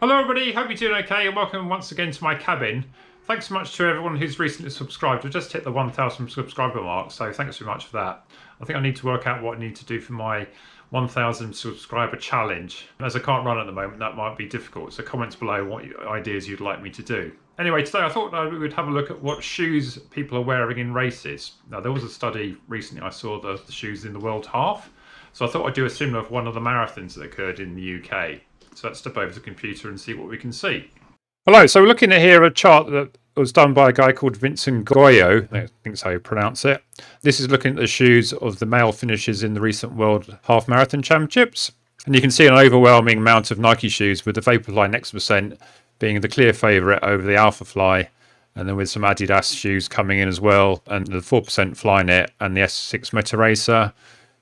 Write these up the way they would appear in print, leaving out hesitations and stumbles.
Hello everybody, hope you're doing okay and welcome once again to my cabin. Thanks so much to everyone who's recently subscribed. We've just hit the 1,000 subscriber mark, so thanks very much for that. I think I need to work out what I need to do for my 1,000 subscriber challenge. As I can't run at the moment, that might be difficult, so comments below what ideas you'd like me to do. Anyway, today I thought we would have a look at what shoes people are wearing in races. Now, there was a study recently I saw the shoes in the world half, so I thought I'd do a similar for one of the marathons that occurred in the UK. So let's step over to the computer and see what we can see. Hello, so we're looking at here a chart that was done by a guy called Vincent Goyo, I think that's how you pronounce it. This is looking at the shoes of the male finishers in the recent World Half Marathon Championships. And you can see an overwhelming amount of Nike shoes, with the Vaporfly Next Percent being the clear favourite over the Alphafly, and then with some Adidas shoes coming in as well, and the 4% Flyknit and the S6 Meta Racer.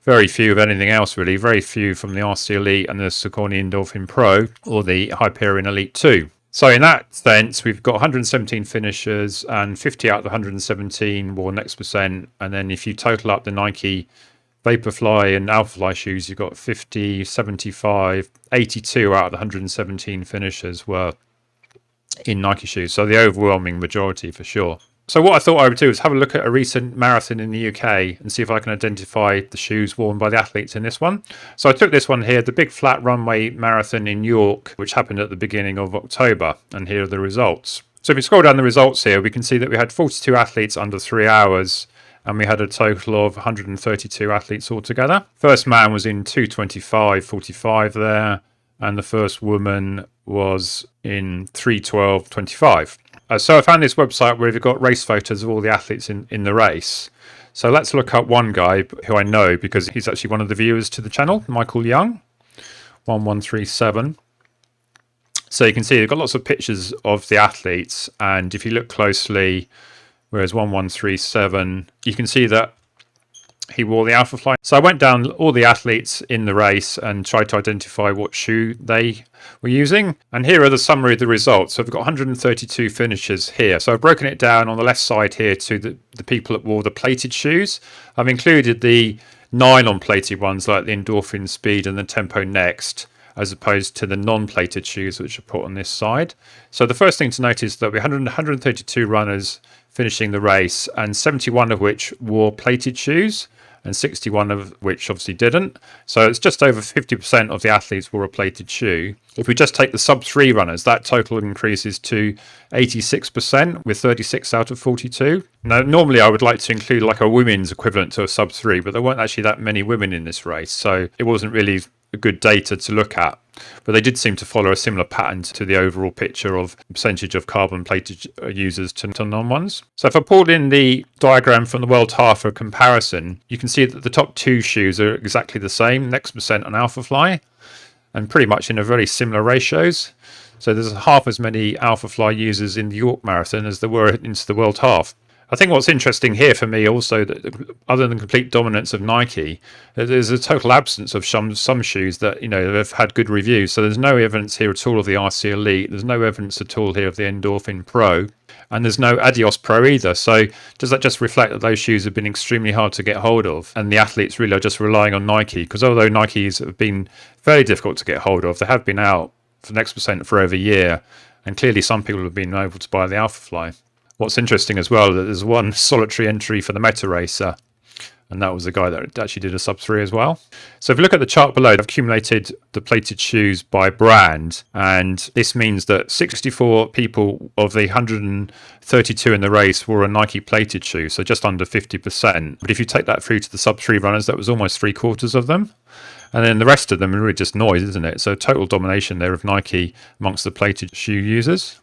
Very few of anything else really, very few from the RC Elite and the Saucony Endorphin Pro or the Hyperion Elite 2. So in that sense, we've got 117 finishers and 50 out of the 117 wore Next Percent. And then if you total up the Nike Vaporfly and Alphafly shoes, you've got 50, 75, 82 out of the 117 finishers were in Nike shoes. So the overwhelming majority for sure. So what I thought I would do is have a look at a recent marathon in the UK and see if I can identify the shoes worn by the athletes in this one. So I took this one here, the Big Flat Runway Marathon in York, which happened at the beginning of October, and here are the results. So if you scroll down the results here, we can see that we had 42 athletes under 3 hours, and we had a total of 132 athletes altogether. First man was in 2:25:45 there, and the first woman was in 3:12:25. So I found this website where we've got race photos of all the athletes in the race. So let's look up one guy who I know because he's actually one of the viewers to the channel, Michael Young, 1137. So you can see they've got lots of pictures of the athletes, and if you look closely, whereas 1137, you can see that he wore the Alphafly. So I went down all the athletes in the race and tried to identify what shoe they were using. And here are the summary of the results. So I've got 132 finishers here. So I've broken it down on the left side here to the people that wore the plated shoes. I've included the nylon plated ones like the Endorphin Speed and the Tempo Next, as opposed to the non-plated shoes which are put on this side. So the first thing to note is that we had 132 runners finishing the race, and 71 of which wore plated shoes, and 61 of which obviously didn't. So it's just over 50% of the athletes wore a plated shoe. If we just take the sub-3 runners, that total increases to 86% with 36 out of 42. Now, normally I would like to include like a women's equivalent to a sub-3, but there weren't actually that many women in this race, so it wasn't really good data to look at. But they did seem to follow a similar pattern to the overall picture of percentage of carbon plated users to non-ones. So if I pulled in the diagram from the World Half for comparison, you can see that the top two shoes are exactly the same, Next Percent and Alphafly, and pretty much in a very similar ratios. So there's half as many Alphafly users in the York Marathon as there were into the World Half. I think what's interesting here for me also, that other than complete dominance of Nike, there's a total absence of some shoes that, you know, have had good reviews. So there's no evidence here at all of the RC Elite. There's no evidence at all here of the Endorphin Pro, and there's no Adios Pro either. So does that just reflect that those shoes have been extremely hard to get hold of, and the athletes really are just relying on Nike? Because although Nikes have been fairly difficult to get hold of, they have been out for Next Percent for over a year, and clearly some people have been able to buy the Alphafly. What's interesting as well, that there's one solitary entry for the Meta Racer, and that was the guy that actually did a sub-3 as well. So if you look at the chart below, I've accumulated the plated shoes by brand, and this means that 64 people of the 132 in the race wore a Nike plated shoe, so just under 50%. But if you take that through to the sub-3 runners, that was almost 3/4 of them. And then the rest of them are really just noise, isn't it? So total domination there of Nike amongst the plated shoe users.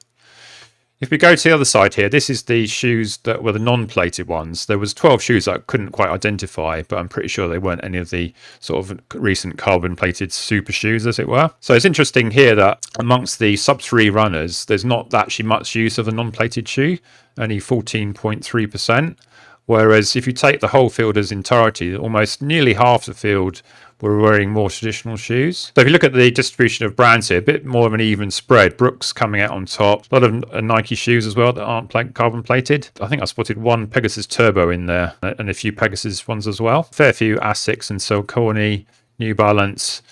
If we go to the other side here, this is the shoes that were the non-plated ones. There was 12 shoes that I couldn't quite identify, but I'm pretty sure they weren't any of the sort of recent carbon-plated super shoes, as it were. So it's interesting here that amongst the sub-3 runners, there's not actually much use of a non-plated shoe, only 14.3%. Whereas if you take the whole field as entirety, almost nearly half the field were wearing more traditional shoes. So if you look at the distribution of brands here, a bit more of an even spread. Brooks coming out on top. A lot of Nike shoes as well that aren't carbon plated. I think I spotted one Pegasus Turbo in there and a few Pegasus ones as well. Fair few Asics and Saucony, New Balance.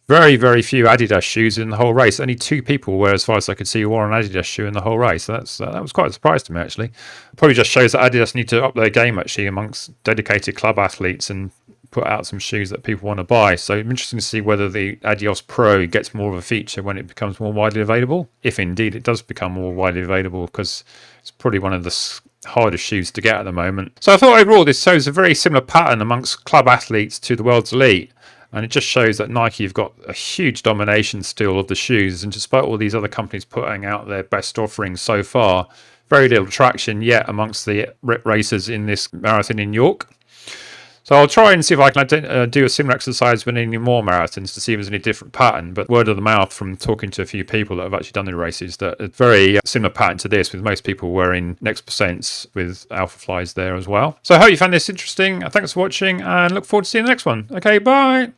Very, very few Adidas shoes in the whole race. Only 2 people were, as far as I could see, wore an Adidas shoe in the whole race. So that was quite a surprise to me, actually. Probably just shows that Adidas need to up their game, actually, amongst dedicated club athletes and put out some shoes that people want to buy. So I'm interested to see whether the Adios Pro gets more of a feature when it becomes more widely available, if indeed it does become more widely available, because it's probably one of the hardest shoes to get at the moment. So I thought overall this shows a very similar pattern amongst club athletes to the world's elite. And it just shows that Nike have got a huge domination still of the shoes. And despite all these other companies putting out their best offerings so far, very little traction yet amongst the racers in this marathon in York. So I'll try and see if I can do a similar exercise with any more marathons to see if there's any different pattern. But word of the mouth from talking to a few people that have actually done the races, that a very similar pattern to this, with most people wearing next percents with Alpha Flies there as well. So I hope you found this interesting. Thanks for watching and look forward to seeing the next one. Okay, bye.